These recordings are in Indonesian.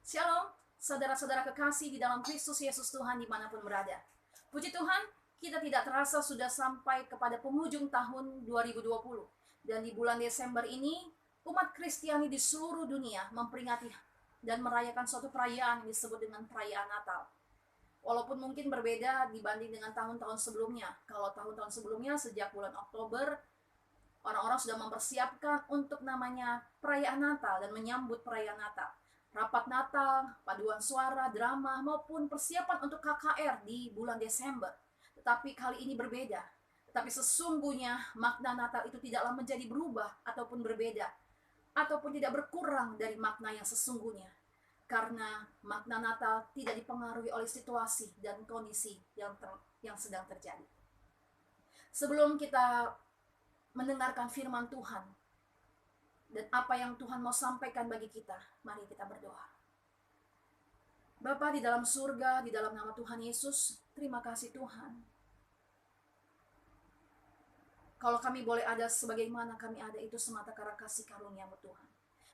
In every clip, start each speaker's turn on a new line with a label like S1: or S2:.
S1: Shalom, saudara-saudara kekasih di dalam Kristus Yesus Tuhan dimanapun berada. Puji Tuhan, kita tidak terasa sudah sampai kepada penghujung tahun 2020. Dan di bulan Desember ini, umat Kristiani di seluruh dunia memperingati dan merayakan suatu perayaan yang disebut dengan perayaan Natal. Walaupun mungkin berbeda dibanding dengan tahun-tahun sebelumnya. Kalau tahun-tahun sebelumnya sejak bulan Oktober, orang-orang sudah mempersiapkan untuk namanya perayaan Natal dan menyambut perayaan Natal. Rapat Natal, paduan suara, drama, maupun persiapan untuk KKR di bulan Desember. Tetapi kali ini berbeda. Tetapi sesungguhnya makna Natal itu tidaklah menjadi berubah ataupun berbeda, ataupun tidak berkurang dari makna yang sesungguhnya. Karena makna Natal tidak dipengaruhi oleh situasi dan kondisi yang sedang terjadi. Sebelum kita mendengarkan firman Tuhan, dan apa yang Tuhan mau sampaikan bagi kita, mari kita berdoa. Bapa di dalam surga, di dalam nama Tuhan Yesus, terima kasih Tuhan. Kalau kami boleh ada sebagaimana kami ada, itu semata karena kasih karunia-Mu Tuhan.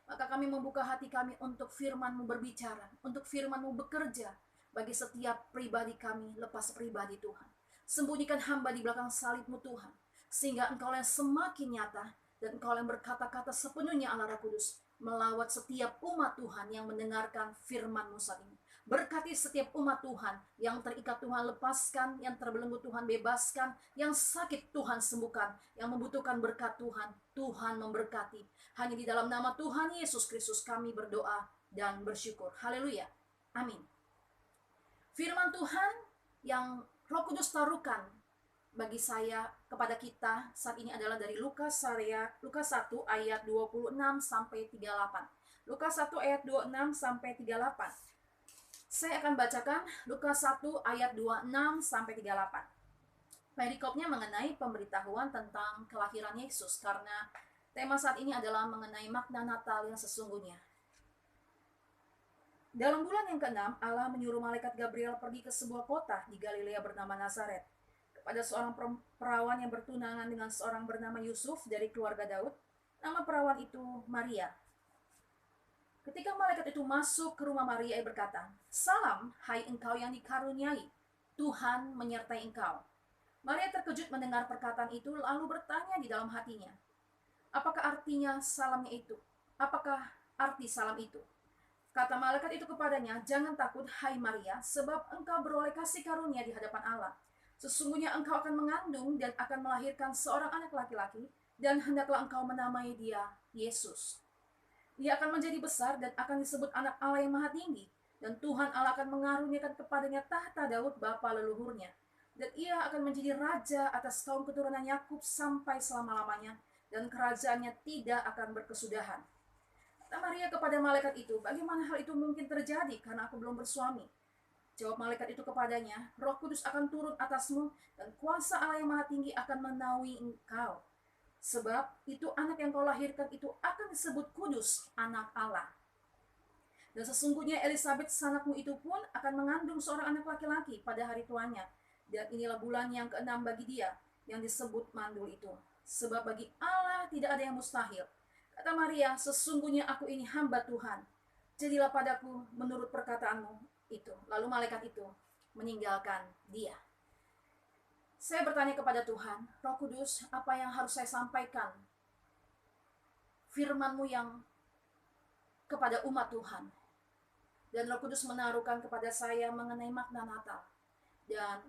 S1: Maka kami membuka hati kami untuk firman-Mu berbicara, untuk firman-Mu bekerja bagi setiap pribadi kami, lepas pribadi Tuhan. Sembunyikan hamba di belakang salib-Mu Tuhan, sehingga Engkau yang semakin nyata, dan Engkau yang berkata-kata sepenuhnya Allah Roh Kudus, melawat setiap umat Tuhan yang mendengarkan firman-Mu saat ini. Berkati setiap umat Tuhan, yang terikat Tuhan lepaskan, yang terbelenggu Tuhan bebaskan, yang sakit Tuhan sembuhkan, yang membutuhkan berkat Tuhan, Tuhan memberkati. Hanya di dalam nama Tuhan Yesus Kristus kami berdoa dan bersyukur. Haleluya. Amin. Firman Tuhan yang Roh Kudus taruhkan bagi saya, kepada kita saat ini adalah dari Lukas 1 ayat 26 sampai 38. Lukas 1 ayat 26 sampai 38. Saya akan bacakan Lukas 1 ayat 26 sampai 38. Perikopnya mengenai pemberitahuan tentang kelahiran Yesus, karena tema saat ini adalah mengenai makna Natal yang sesungguhnya. Dalam bulan yang ke-6, Allah menyuruh malaikat Gabriel pergi ke sebuah kota di Galilea bernama Nazaret, pada seorang perawan yang bertunangan dengan seorang bernama Yusuf dari keluarga Daud. Nama perawan itu Maria. Ketika malaikat itu masuk ke rumah Maria, ia berkata, "Salam, hai engkau yang dikaruniai, Tuhan menyertai engkau." Maria terkejut mendengar perkataan itu, lalu bertanya di dalam hatinya, apakah artinya salamnya itu? Apakah arti salam itu? Kata malaikat itu kepadanya, "Jangan takut, hai Maria, sebab engkau beroleh kasih karunia di hadapan Allah. Sesungguhnya engkau akan mengandung dan akan melahirkan seorang anak laki-laki, dan hendaklah engkau menamai dia Yesus. Ia akan menjadi besar dan akan disebut anak Allah yang maha tinggi, dan Tuhan Allah akan mengaruniakan kepadanya tahta Daud bapa leluhurnya, dan ia akan menjadi raja atas kaum keturunan Yakub sampai selama-lamanya, dan kerajaannya tidak akan berkesudahan." Kata Maria kepada malaikat itu, "Bagaimana hal itu mungkin terjadi karena aku belum bersuami?" Jawab malaikat itu kepadanya, "Roh Kudus akan turun atasmu, dan kuasa Allah yang maha tinggi akan menaungi engkau. Sebab itu anak yang kau lahirkan itu akan disebut kudus, anak Allah. Dan sesungguhnya Elisabet sanakmu itu pun akan mengandung seorang anak laki-laki pada hari tuanya. Dan inilah bulan yang ke-6 bagi dia, yang disebut mandul itu. Sebab bagi Allah tidak ada yang mustahil." Kata Maria, "Sesungguhnya aku ini hamba Tuhan. Jadilah padaku menurut perkataanmu itu." Lalu malaikat itu meninggalkan dia. Saya bertanya kepada Tuhan, Roh Kudus, apa yang harus saya sampaikan? Firman-Mu yang kepada umat Tuhan. Dan Roh Kudus menaruhkan kepada saya mengenai makna Natal. Dan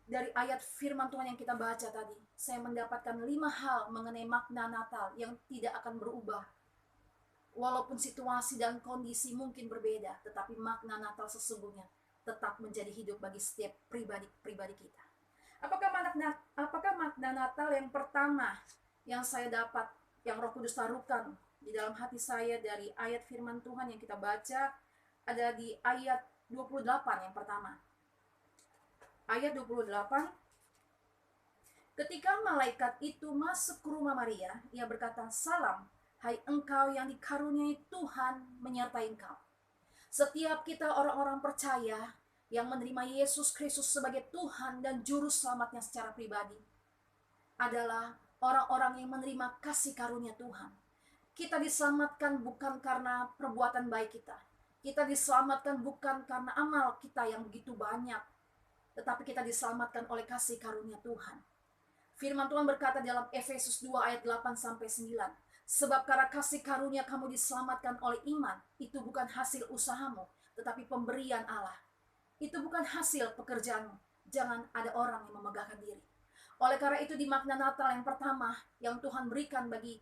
S1: dari ayat firman Tuhan yang kita baca tadi, saya mendapatkan 5 hal mengenai makna Natal yang tidak akan berubah. Walaupun situasi dan kondisi mungkin berbeda, tetapi makna Natal sesungguhnya tetap menjadi hidup bagi setiap pribadi kita. Apakah makna Natal yang pertama yang saya dapat, yang Roh Kudus taruhkan di dalam hati saya dari ayat firman Tuhan yang kita baca, ada di ayat 28 yang pertama. Ayat 28, ketika malaikat itu masuk ke rumah Maria, ia berkata, "Salam, hai engkau yang dikaruniai Tuhan menyertai engkau." Setiap kita orang-orang percaya yang menerima Yesus Kristus sebagai Tuhan dan Juru Selamatnya secara pribadi adalah orang-orang yang menerima kasih karunia Tuhan. Kita diselamatkan bukan karena perbuatan baik kita. Kita diselamatkan bukan karena amal kita yang begitu banyak, tetapi kita diselamatkan oleh kasih karunia Tuhan. Firman Tuhan berkata dalam Efesus 2 ayat 8-9, sebab karena kasih karunia kamu diselamatkan oleh iman, itu bukan hasil usahamu, tetapi pemberian Allah. Itu bukan hasil pekerjaanmu. Jangan ada orang yang memegahkan diri. Oleh karena itu di makna Natal yang pertama yang Tuhan berikan bagi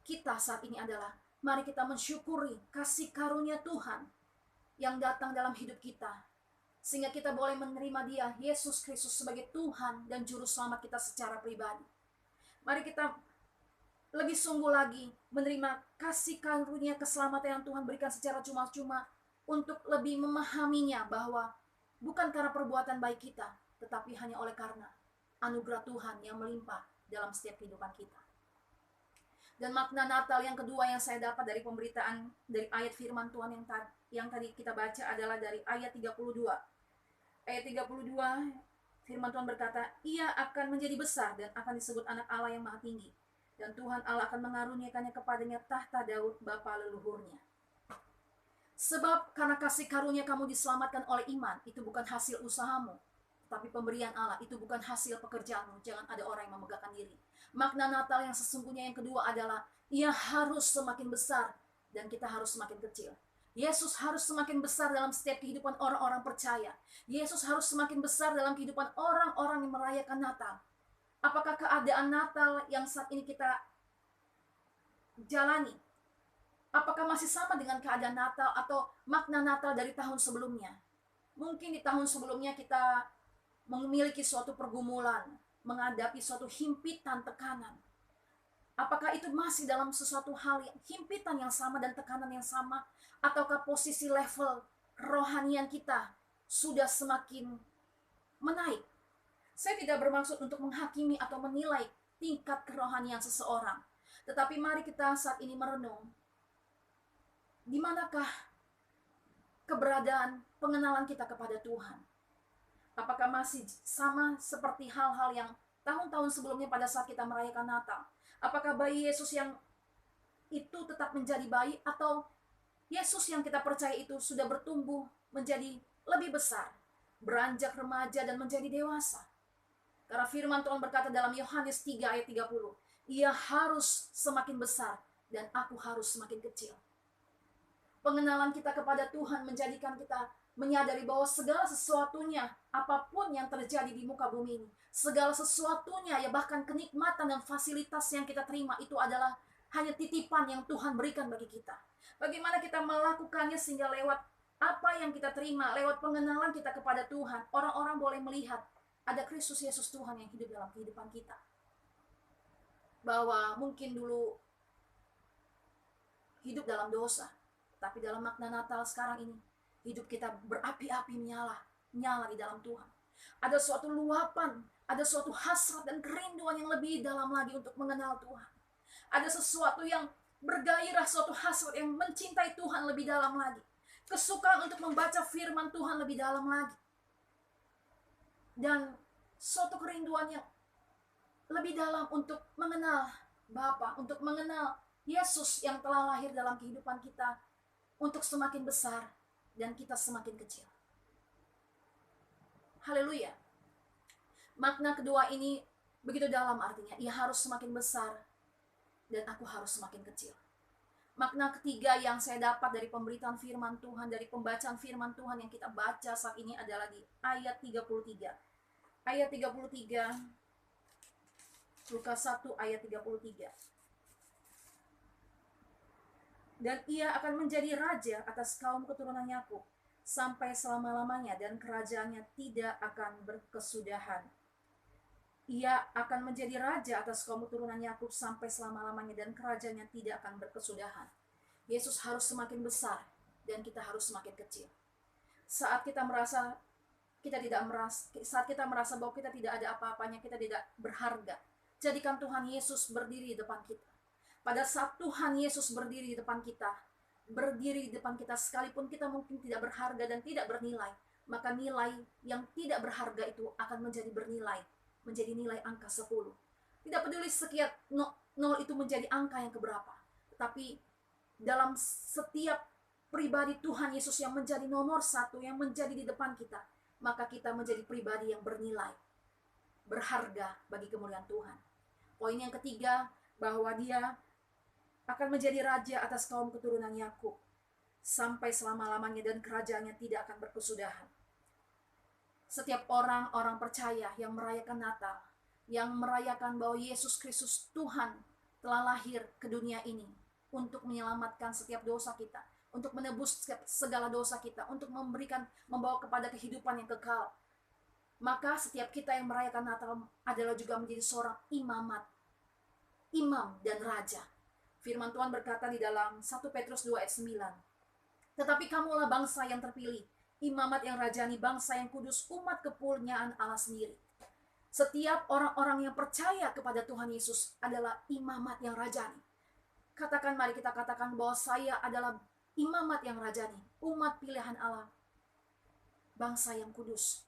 S1: kita saat ini adalah, mari kita mensyukuri kasih karunia Tuhan yang datang dalam hidup kita, sehingga kita boleh menerima Dia, Yesus Kristus, sebagai Tuhan dan Juru Selamat kita secara pribadi. Mari kita lebih sungguh lagi menerima kasih karunia keselamatan yang Tuhan berikan secara cuma-cuma, untuk lebih memahaminya bahwa bukan karena perbuatan baik kita, tetapi hanya oleh karena anugerah Tuhan yang melimpah dalam setiap kehidupan kita. Dan makna Natal yang kedua yang saya dapat dari pemberitaan dari ayat firman Tuhan yang tadi kita baca adalah dari ayat 32. Ayat 32, firman Tuhan berkata, ia akan menjadi besar dan akan disebut anak Allah yang maha tinggi. Dan Tuhan Allah akan mengaruniakannya kepadanya tahta Daud bapa leluhurnya. Sebab karena kasih karunia kamu diselamatkan oleh iman, itu bukan hasil usahamu, tapi pemberian Allah. Itu bukan hasil pekerjaanmu. Jangan ada orang yang memegahkan diri. Makna Natal yang sesungguhnya yang kedua adalah, ia harus semakin besar dan kita harus semakin kecil. Yesus harus semakin besar dalam setiap kehidupan orang-orang percaya. Yesus harus semakin besar dalam kehidupan orang-orang yang merayakan Natal. Apakah keadaan Natal yang saat ini kita jalani, apakah masih sama dengan keadaan Natal atau makna Natal dari tahun sebelumnya? Mungkin di tahun sebelumnya kita memiliki suatu pergumulan, menghadapi suatu himpitan, tekanan. Apakah itu masih dalam sesuatu hal yang himpitan yang sama dan tekanan yang sama? Ataukah posisi level kerohanian kita sudah semakin menaik? Saya tidak bermaksud untuk menghakimi atau menilai tingkat kerohanian seseorang. Tetapi mari kita saat ini merenung, di manakah keberadaan pengenalan kita kepada Tuhan? Apakah masih sama seperti hal-hal yang tahun-tahun sebelumnya pada saat kita merayakan Natal? Apakah bayi Yesus yang itu tetap menjadi bayi, atau Yesus yang kita percaya itu sudah bertumbuh menjadi lebih besar, beranjak remaja dan menjadi dewasa? Karena firman Tuhan berkata dalam Yohanes 3 ayat 30, ia harus semakin besar dan aku harus semakin kecil. Pengenalan kita kepada Tuhan menjadikan kita menyadari bahwa segala sesuatunya, apapun yang terjadi di muka bumi ini, segala sesuatunya, ya bahkan kenikmatan dan fasilitas yang kita terima, itu adalah hanya titipan yang Tuhan berikan bagi kita. Bagaimana kita melakukannya sehingga lewat apa yang kita terima, lewat pengenalan kita kepada Tuhan, orang-orang boleh melihat ada Kristus Yesus Tuhan yang hidup dalam kehidupan kita. Bahwa mungkin dulu hidup dalam dosa, tapi dalam makna Natal sekarang ini, hidup kita berapi-api nyala di dalam Tuhan. Ada suatu luapan, ada suatu hasrat dan kerinduan yang lebih dalam lagi untuk mengenal Tuhan. Ada sesuatu yang bergairah, suatu hasrat yang mencintai Tuhan lebih dalam lagi. Kesukaan untuk membaca firman Tuhan lebih dalam lagi. Dan suatu kerinduan yang lebih dalam untuk mengenal Bapa, untuk mengenal Yesus yang telah lahir dalam kehidupan kita, untuk semakin besar dan kita semakin kecil. Haleluya. Makna kedua ini begitu dalam, artinya ia harus semakin besar dan aku harus semakin kecil. Makna ketiga yang saya dapat dari pemberitaan firman Tuhan, dari pembacaan firman Tuhan yang kita baca saat ini adalah di ayat 33. Ayat 33, Lukas 1 ayat 33. Dan ia akan menjadi raja atas kaum keturunan Yakub sampai selama-lamanya, dan kerajaannya tidak akan berkesudahan. Ia akan menjadi raja atas kaum keturunan Yakub sampai selama-lamanya, dan kerajaannya tidak akan berkesudahan. Yesus harus semakin besar dan kita harus semakin kecil. Saat kita merasa bahwa kita tidak ada apa-apanya, kita tidak berharga, jadikan Tuhan Yesus berdiri di depan kita. Pada saat Tuhan Yesus berdiri di depan kita, sekalipun kita mungkin tidak berharga dan tidak bernilai, maka nilai yang tidak berharga itu akan menjadi bernilai, menjadi nilai angka 10. Tidak peduli sekian nol itu menjadi angka yang keberapa, tetapi dalam setiap pribadi Tuhan Yesus yang menjadi nomor satu, yang menjadi di depan kita, maka kita menjadi pribadi yang bernilai, berharga bagi kemuliaan Tuhan. Poin yang ketiga, bahwa dia akan menjadi raja atas kaum keturunan Yakub sampai selama-lamanya, dan kerajaannya tidak akan berkesudahan. Setiap orang-orang percaya yang merayakan Natal, yang merayakan bahwa Yesus Kristus Tuhan telah lahir ke dunia ini untuk menyelamatkan setiap dosa kita, untuk menebus segala dosa kita, untuk membawa kepada kehidupan yang kekal. Maka setiap kita yang merayakan Natal adalah juga menjadi seorang imam dan raja. Firman Tuhan berkata di dalam 1 Petrus 2 ayat 9, tetapi kamulah bangsa yang terpilih, imamat yang rajani, bangsa yang kudus, umat kepunyaan Allah sendiri. Setiap orang-orang yang percaya kepada Tuhan Yesus adalah imamat yang rajani. Mari kita katakan bahwa saya adalah imamat yang rajani, umat pilihan Allah, bangsa yang kudus,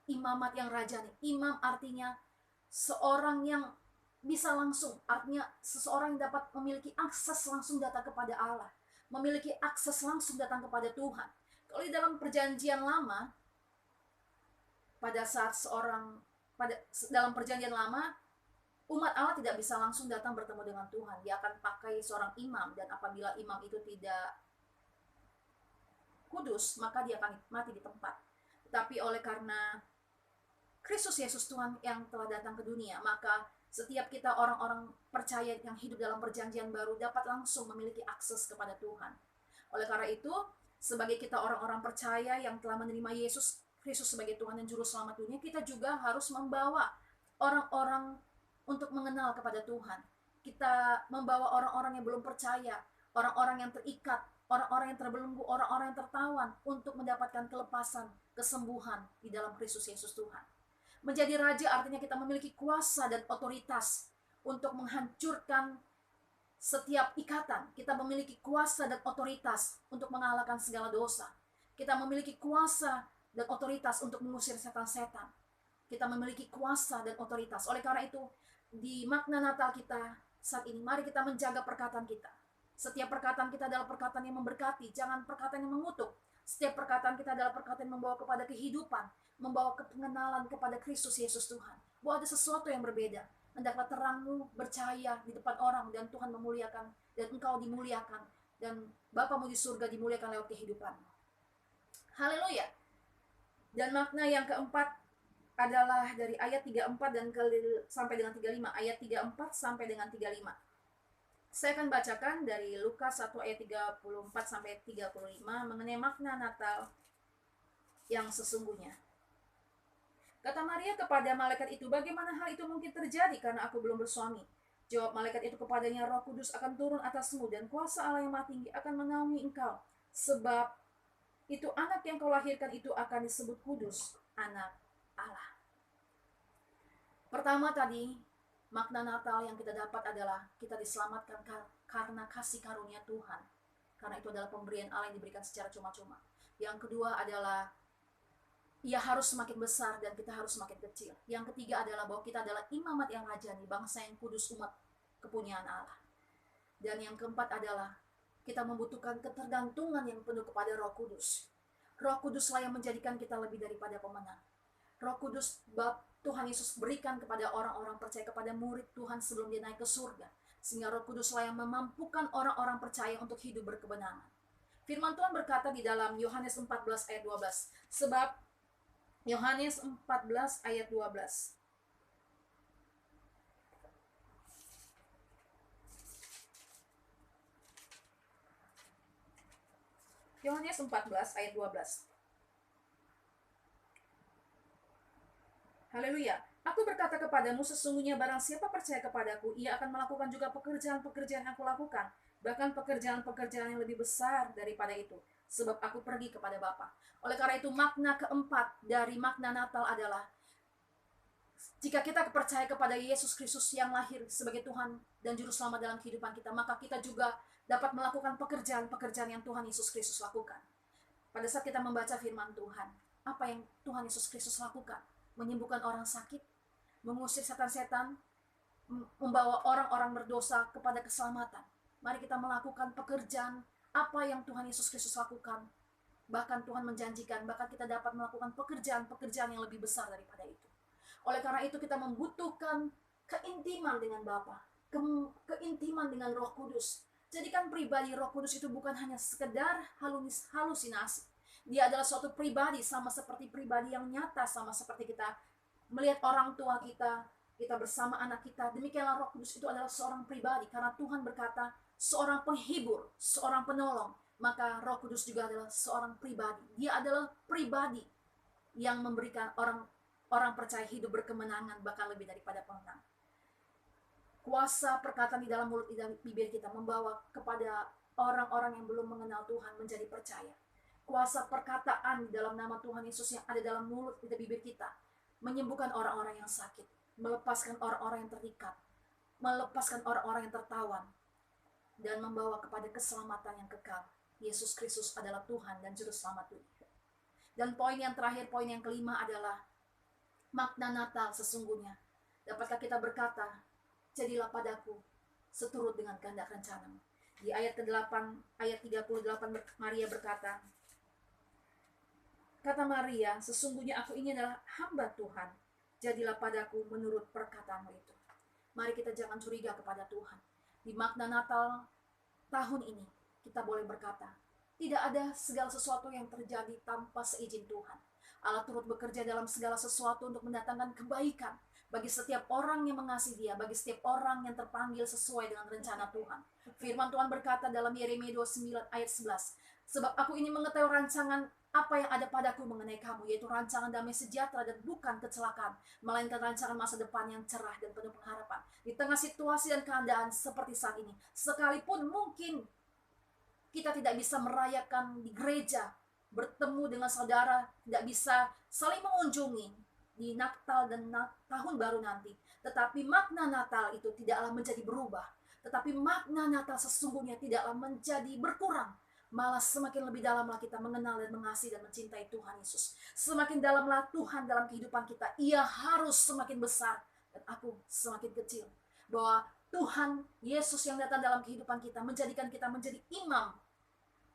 S1: imamat yang rajani. Imam artinya seorang yang bisa langsung, artinya seseorang yang dapat memiliki akses langsung datang kepada Allah, memiliki akses langsung datang kepada Tuhan. Kalau di dalam perjanjian lama, dalam perjanjian lama, umat Allah tidak bisa langsung datang bertemu dengan Tuhan. Dia akan pakai seorang imam, dan apabila imam itu tidak kudus, maka dia akan mati di tempat. Tetapi oleh karena Kristus Yesus Tuhan yang telah datang ke dunia, maka setiap kita orang-orang percaya yang hidup dalam perjanjian baru dapat langsung memiliki akses kepada Tuhan. Oleh karena itu, sebagai kita orang-orang percaya yang telah menerima Yesus Kristus sebagai Tuhan dan Juru Selamat dunia, kita juga harus membawa orang-orang untuk mengenal kepada Tuhan. Kita membawa orang-orang yang belum percaya, orang-orang yang terikat, orang-orang yang terbelenggu, orang-orang yang tertawan untuk mendapatkan kelepasan, kesembuhan di dalam Kristus Yesus Tuhan. Menjadi raja artinya kita memiliki kuasa dan otoritas untuk menghancurkan setiap ikatan. Kita memiliki kuasa dan otoritas untuk mengalahkan segala dosa. Kita memiliki kuasa dan otoritas untuk mengusir setan-setan. Kita memiliki kuasa dan otoritas. Oleh karena itu, di makna Natal kita saat ini, mari kita menjaga perkataan kita. Setiap perkataan kita adalah perkataan yang memberkati, jangan perkataan yang mengutuk. Setiap perkataan kita adalah perkataan yang membawa kepada kehidupan, membawa pengenalan kepada Kristus Yesus Tuhan. Bahwa ada sesuatu yang berbeda. Hendaklah terangmu bercahaya di depan orang, dan Tuhan memuliakan, dan engkau dimuliakan, dan Bapamu di surga dimuliakan lewat kehidupanmu. Haleluya. Dan makna yang keempat adalah dari ayat 34 dan sampai dengan 35. Ayat 34 sampai dengan 35. Saya akan bacakan dari Lukas 1 ayat 34 sampai 35 mengenai makna Natal yang sesungguhnya. Kata Maria kepada malaikat itu, bagaimana hal itu mungkin terjadi karena aku belum bersuami? Jawab malaikat itu kepadanya, Roh Kudus akan turun atasmu dan kuasa Allah yang Maha Tinggi akan menaungi engkau. Sebab itu anak yang kau lahirkan itu akan disebut kudus, anak Allah. Pertama tadi, makna Natal yang kita dapat adalah kita diselamatkan karena kasih karunia Tuhan. Karena itu adalah pemberian Allah yang diberikan secara cuma-cuma. Yang kedua adalah ia harus semakin besar dan kita harus semakin kecil. Yang ketiga adalah bahwa kita adalah imamat yang rajani, bangsa yang kudus, umat kepunyaan Allah. Dan yang keempat adalah kita membutuhkan ketergantungan yang penuh kepada Roh Kudus. Roh Kuduslah yang menjadikan kita lebih daripada pemenang. Roh Kudus Tuhan Yesus berikan kepada orang-orang percaya, kepada murid Tuhan sebelum dia naik ke surga. Sehingga Roh Kuduslah yang memampukan orang-orang percaya untuk hidup berkebenangan. Firman Tuhan berkata di dalam Yohanes 14 ayat 12. Sebab Yohanes 14 ayat 12. Yohanes 14 ayat 12. Haleluya. Aku berkata kepadamu, sesungguhnya barang siapa percaya kepadaku, ia akan melakukan juga pekerjaan-pekerjaan yang aku lakukan, bahkan pekerjaan-pekerjaan yang lebih besar daripada itu, sebab aku pergi kepada Bapa. Oleh karena itu, makna keempat dari makna Natal adalah jika kita percaya kepada Yesus Kristus yang lahir sebagai Tuhan dan Juru Selamat dalam kehidupan kita, maka kita juga dapat melakukan pekerjaan-pekerjaan yang Tuhan Yesus Kristus lakukan. Pada saat kita membaca firman Tuhan, apa yang Tuhan Yesus Kristus lakukan? Menyembuhkan orang sakit, mengusir setan-setan, membawa orang-orang berdosa kepada keselamatan. Mari kita melakukan pekerjaan apa yang Tuhan Yesus Kristus lakukan. Bahkan Tuhan menjanjikan, bahkan kita dapat melakukan pekerjaan-pekerjaan yang lebih besar daripada itu. Oleh karena itu kita membutuhkan keintiman dengan Bapa, keintiman dengan Roh Kudus. Jadikan pribadi Roh Kudus itu bukan hanya sekedar halusinasi. Dia adalah suatu pribadi sama seperti pribadi yang nyata, sama seperti kita melihat orang tua kita, kita bersama anak kita. Demikianlah Roh Kudus itu adalah seorang pribadi, karena Tuhan berkata, seorang penghibur, seorang penolong. Maka Roh Kudus juga adalah seorang pribadi. Dia adalah pribadi yang memberikan orang percaya hidup berkemenangan, bahkan lebih daripada pemenang. Kuasa perkataan di dalam mulut, di dalam bibir kita membawa kepada orang-orang yang belum mengenal Tuhan menjadi percaya. Kuasa perkataan di dalam nama Tuhan Yesus yang ada dalam mulut, di bibir kita menyembuhkan orang-orang yang sakit, melepaskan orang-orang yang terikat, melepaskan orang-orang yang tertawan, dan membawa kepada keselamatan yang kekal. Yesus Kristus adalah Tuhan dan Juru Selamat dunia. Dan poin yang terakhir, poin yang kelima adalah makna Natal sesungguhnya. Dapatkah kita berkata, jadilah padaku seturut dengan kehendak rencanamu. Di ayat ke-8, ayat 38 Maria berkata, kata Maria, sesungguhnya aku ini adalah hamba Tuhan. Jadilah padaku menurut perkataanmu itu. Mari kita jangan curiga kepada Tuhan. Di makna Natal tahun ini, kita boleh berkata, tidak ada segala sesuatu yang terjadi tanpa seizin Tuhan. Allah turut bekerja dalam segala sesuatu untuk mendatangkan kebaikan bagi setiap orang yang mengasihi Dia, bagi setiap orang yang terpanggil sesuai dengan rencana Tuhan. Firman Tuhan berkata dalam Yeremia 29 ayat 11, sebab aku ini mengetahui rancangan apa yang ada padaku mengenai kamu, yaitu rancangan damai sejahtera dan bukan kecelakaan, melainkan rancangan masa depan yang cerah dan penuh pengharapan. Di tengah situasi dan keadaan seperti saat ini, sekalipun mungkin kita tidak bisa merayakan di gereja, bertemu dengan saudara, tidak bisa saling mengunjungi di Natal dan tahun baru nanti, tetapi makna Natal itu tidaklah menjadi berubah. Tetapi makna Natal sesungguhnya tidaklah menjadi berkurang. Malah semakin lebih dalamlah kita mengenal dan mengasihi dan mencintai Tuhan Yesus. Semakin dalamlah Tuhan dalam kehidupan kita. Ia harus semakin besar dan aku semakin kecil. Bahwa Tuhan Yesus yang datang dalam kehidupan kita menjadikan kita menjadi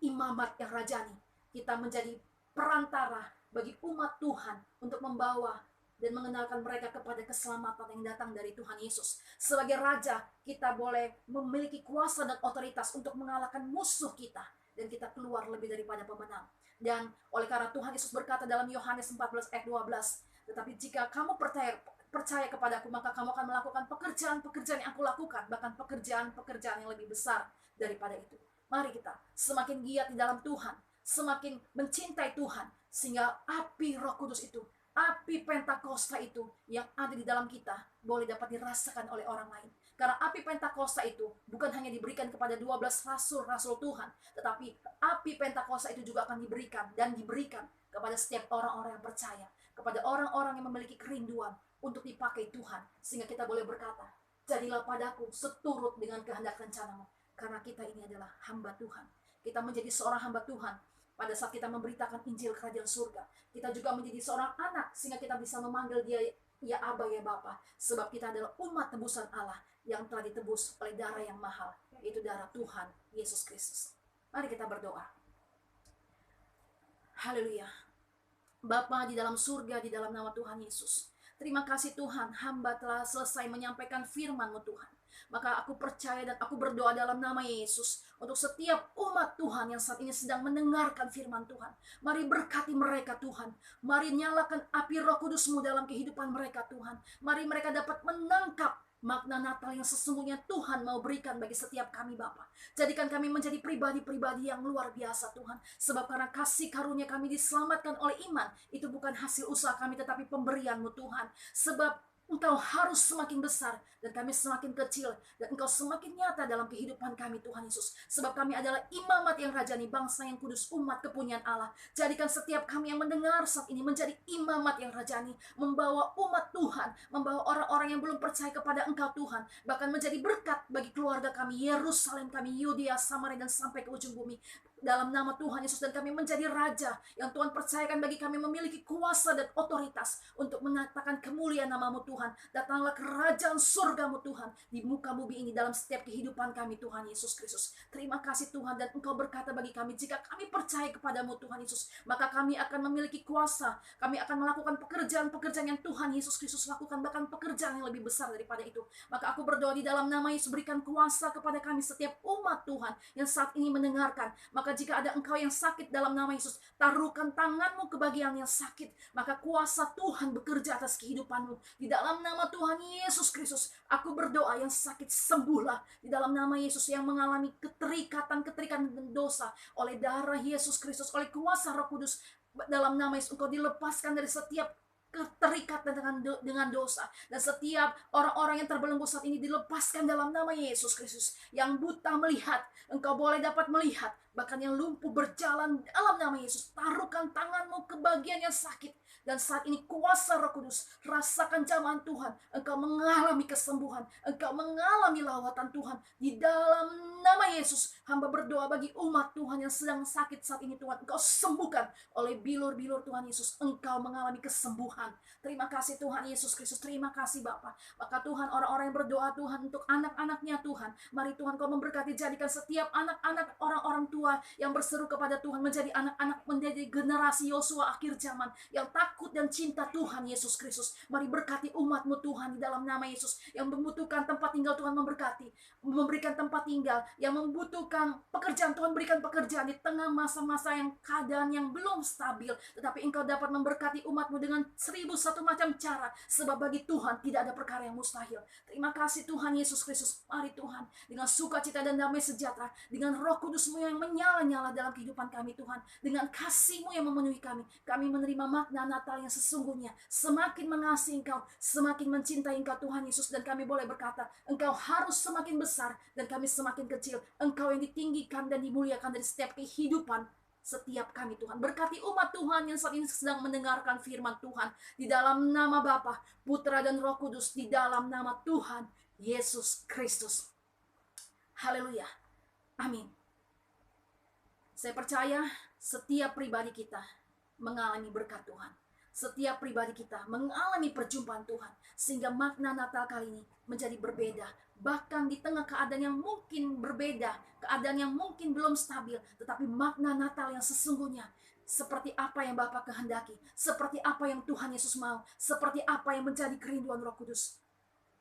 S1: imamat yang rajani. Kita menjadi perantara bagi umat Tuhan untuk membawa dan mengenalkan mereka kepada keselamatan yang datang dari Tuhan Yesus. Sebagai raja, kita boleh memiliki kuasa dan otoritas untuk mengalahkan musuh kita. Dan kita keluar lebih daripada pemenang. Dan oleh karena Tuhan Yesus berkata dalam Yohanes 14 ayat 12, tetapi jika kamu percaya kepadaku, maka kamu akan melakukan pekerjaan-pekerjaan yang aku lakukan, bahkan pekerjaan-pekerjaan yang lebih besar daripada itu. Mari kita semakin giat di dalam Tuhan, semakin mencintai Tuhan, sehingga api Roh Kudus itu, api Pentakosta itu yang ada di dalam kita boleh dapat dirasakan oleh orang lain. Karena api Pentakosta itu bukan hanya diberikan kepada 12 rasul-rasul Tuhan, tetapi api Pentakosta itu juga akan diberikan kepada setiap orang-orang yang percaya, kepada orang-orang yang memiliki kerinduan untuk dipakai Tuhan, sehingga kita boleh berkata, jadilah padaku seturut dengan kehendak rencanamu. Karena kita ini adalah hamba Tuhan. Kita menjadi seorang hamba Tuhan pada saat kita memberitakan Injil Kerajaan Surga. Kita juga menjadi seorang anak, sehingga kita bisa memanggil Dia, ya Aba, ya Bapa. Sebab kita adalah umat tebusan Allah yang telah ditebus oleh darah yang mahal, yaitu darah Tuhan Yesus Kristus. Mari kita berdoa. Haleluya. Bapa di dalam surga, di dalam nama Tuhan Yesus, terima kasih Tuhan, hamba telah selesai menyampaikan firman-Mu Tuhan. Maka aku percaya dan aku berdoa dalam nama Yesus untuk setiap umat Tuhan yang saat ini sedang mendengarkan firman Tuhan. Mari berkati mereka Tuhan. Mari nyalakan api Roh Kudus-Mu dalam kehidupan mereka Tuhan. Mari mereka dapat menangkap makna Natal yang sesungguhnya Tuhan mau berikan bagi setiap kami Bapa. Jadikan kami menjadi pribadi-pribadi yang luar biasa Tuhan. Sebab karena kasih karunia kami diselamatkan oleh iman. Itu bukan hasil usaha kami tetapi pemberian-Mu Tuhan. Sebab Engkau harus semakin besar dan kami semakin kecil. Dan Engkau semakin nyata dalam kehidupan kami Tuhan Yesus. Sebab kami adalah imamat yang rajani, bangsa yang kudus, umat kepunyaan Allah. Jadikan setiap kami yang mendengar saat ini menjadi imamat yang rajani. Membawa umat Tuhan, membawa orang-orang yang belum percaya kepada Engkau Tuhan. Bahkan menjadi berkat bagi keluarga kami, Yerusalem kami, Yudea, Samaria dan sampai ke ujung bumi. dalam nama Tuhan Yesus, dan kami menjadi raja yang Tuhan percayakan bagi kami, memiliki kuasa dan otoritas untuk menyatakan kemuliaan nama-Mu Tuhan. Datanglah kerajaan surga-Mu Tuhan di muka bumi ini dalam setiap kehidupan kami Tuhan Yesus Kristus. Terima kasih Tuhan, dan Engkau berkata bagi kami, jika kami percaya kepada-Mu Tuhan Yesus, maka kami akan memiliki kuasa, kami akan melakukan pekerjaan-pekerjaan yang Tuhan Yesus Kristus lakukan, bahkan pekerjaan yang lebih besar daripada itu. Maka aku berdoa di dalam nama Yesus, berikan kuasa kepada kami setiap umat Tuhan yang saat ini mendengarkan. Maka jika ada engkau yang sakit, dalam nama Yesus, taruhkan tanganmu ke bagian yang sakit. Maka kuasa Tuhan bekerja atas kehidupanmu. Di dalam nama Tuhan Yesus Kristus, aku berdoa, yang sakit sembuhlah. Di dalam nama Yesus, yang mengalami keterikatan dengan dosa, oleh darah Yesus Kristus, oleh kuasa Roh Kudus, dalam nama Yesus, engkau dilepaskan dari setiap keterikatan dengan dosa, dan setiap orang-orang yang terbelenggu saat ini dilepaskan dalam nama Yesus Kristus. Yang buta melihat, engkau boleh dapat melihat, bahkan yang lumpuh berjalan dalam nama Yesus. Taruhkan tanganmu ke bagian yang sakit, dan saat ini kuasa Roh Kudus, rasakan jamahan Tuhan, engkau mengalami kesembuhan, engkau mengalami lawatan Tuhan. Di dalam nama Yesus, hamba berdoa bagi umat Tuhan yang sedang sakit saat ini Tuhan, engkau sembuhkan oleh bilur-bilur Tuhan Yesus, engkau mengalami kesembuhan. Terima kasih Tuhan Yesus Kristus, terima kasih Bapa. Maka Tuhan, orang-orang yang berdoa Tuhan untuk anak-anaknya Tuhan, mari Tuhan Kau memberkati, jadikan setiap anak-anak orang-orang tua yang berseru kepada Tuhan menjadi anak-anak, menjadi generasi Yosua akhir zaman yang takut dan cinta Tuhan Yesus Kristus. Mari berkati umat-Mu Tuhan di dalam nama Yesus, yang membutuhkan tempat tinggal Tuhan memberkati, memberikan tempat tinggal, yang membutuhkan pekerjaan Tuhan berikan pekerjaan di tengah masa-masa yang keadaan yang belum stabil, tetapi Engkau dapat memberkati umat-Mu dengan 1001 macam cara, sebab bagi Tuhan tidak ada perkara yang mustahil. Terima kasih Tuhan Yesus Kristus. Mari Tuhan, dengan sukacita dan damai sejahtera, dengan Roh Kudus-Mu yang menyala-nyala dalam kehidupan kami Tuhan, dengan kasih-Mu yang memenuhi kami menerima makna Natal yang sesungguhnya, semakin mengasihi Engkau, semakin mencintai Engkau Tuhan Yesus, dan kami boleh berkata, Engkau harus semakin besar dan kami semakin kecil. Engkau yang ditinggikan dan dimuliakan dari setiap kehidupan setiap kami Tuhan. Berkati umat Tuhan yang saat ini sedang mendengarkan firman Tuhan, di dalam nama Bapa, Putra dan Roh Kudus, di dalam nama Tuhan Yesus Kristus. Haleluya. Amin. Saya percaya setiap pribadi kita mengalami berkat Tuhan. Setiap pribadi kita mengalami perjumpaan Tuhan, sehingga makna Natal kali ini menjadi berbeda. Bahkan di tengah keadaan yang mungkin berbeda, keadaan yang mungkin belum stabil, tetapi makna Natal yang sesungguhnya, seperti apa yang Bapa kehendaki, seperti apa yang Tuhan Yesus mau, seperti apa yang menjadi kerinduan Roh Kudus,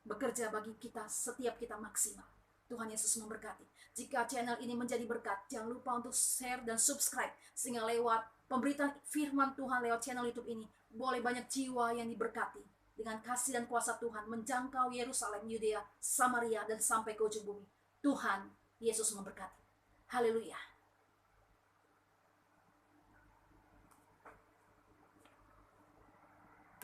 S1: bekerja bagi kita, setiap kita maksimal. Tuhan Yesus memberkati. Jika channel ini menjadi berkat, jangan lupa untuk share dan subscribe, sehingga lewat pemberitaan firman Tuhan lewat channel YouTube ini, boleh banyak jiwa yang diberkati dengan kasih dan kuasa Tuhan, menjangkau Yerusalem, Yudea, Samaria, dan sampai ke ujung bumi. Tuhan Yesus memberkati. Haleluya.